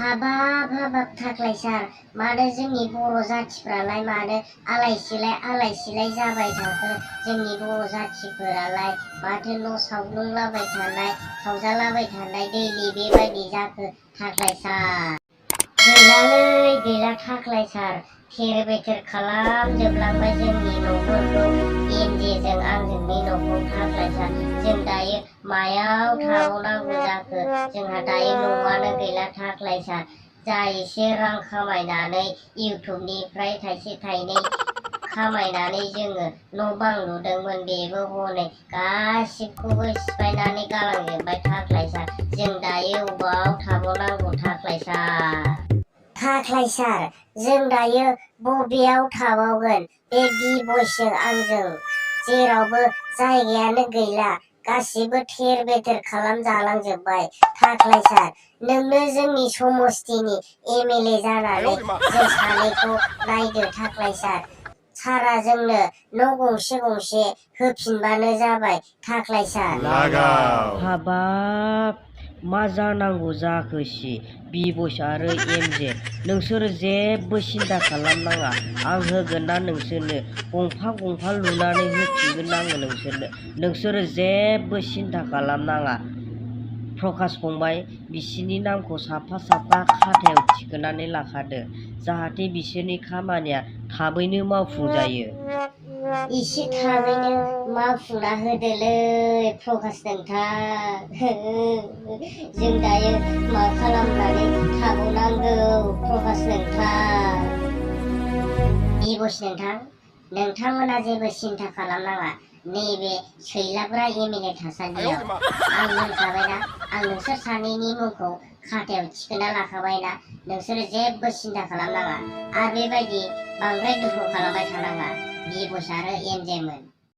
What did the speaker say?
हाबाब हाबाब थाख्लाय सार मानो जोंनि बर' जाथिफ्रालाय मानो आलाय सिलाय जाबाय थाखो जोंनि बर' जाथिफोरालाय माथो न' सावग्लुंलाबाय थानाय सावजालाबाय थानाय दैलि बेबायदि जाखो थाख्लाय सार गैला थाख्लाय सार थेर बेथेर खालामजोबलांबाय जोंनि न'फोरखौ एनजेजों आंजोंनि न'खौ थाख्लाय सार जों दायो मायाव थाबावनांगौ जाखो जोंहा दायो न'आनो गैला थाख्लाय सार जा एसे रां खामायनानै इउटुबनिफ्राय थाइसे थाइनै खामायनानै जोङो न' बां लुदोंमोन बेबो हनै गासिबखौबो सिफायनानै गालांजोबबाय थाख्लाय सार जों दायो अबाव थाबावनांगौ थाख्लाय सार जों दायो बबेयाव थाबावगोन बे बिबयजों आंजों जेरावबो जायगायानो गैला गासिबो थेर बेथेर खालामजालांजोब्बाय थाख्लाय सार नोंनो जोंनि समस्तिनि एमएलए जानानै जों सानैखौ नायदो थाख्लाय सार सारा जोंनो न' गंसे होफिनबानो जाबाय थाख्लाय सार हाबाब मा जानांगौ जाखोसि बिबस आरो एमजे नोंसोरो जेबो सिन्था खालामनाङा आं होगोन ना नोंसोरनो गंफा लुनानै होफिनगोन आङो नोंसोरो जेबो सिन्था खालामनाङा प्रकाश फंबाय बिसिनि नामखौ साफा खाथायाव थिखोनानै लाखादो जाहाथे बिसोरनि खामानिया थाबैनो मावफुंजायो एसे थाबैनो मावफुंना होदोलै प्रकाश नोंथां जों दायो मा खालामनानै थाबावनांगौ प्रकाश नोंथां बिबस नोंथांमोना जेबो सिन्था खालामनाङा नैबे सैलाग्रा एमएलए थासान्दियाव आं होनखाबायना आं नोंसोर सानैनि मुंखौ खाथायाव थिखोना लाखाबायना नोंसोरो जेबो सिन्था खालामनाङा आरो बेबायदि बांद्राय दुखु खालामबाय थानाङा बिबस आरो एमजेमोन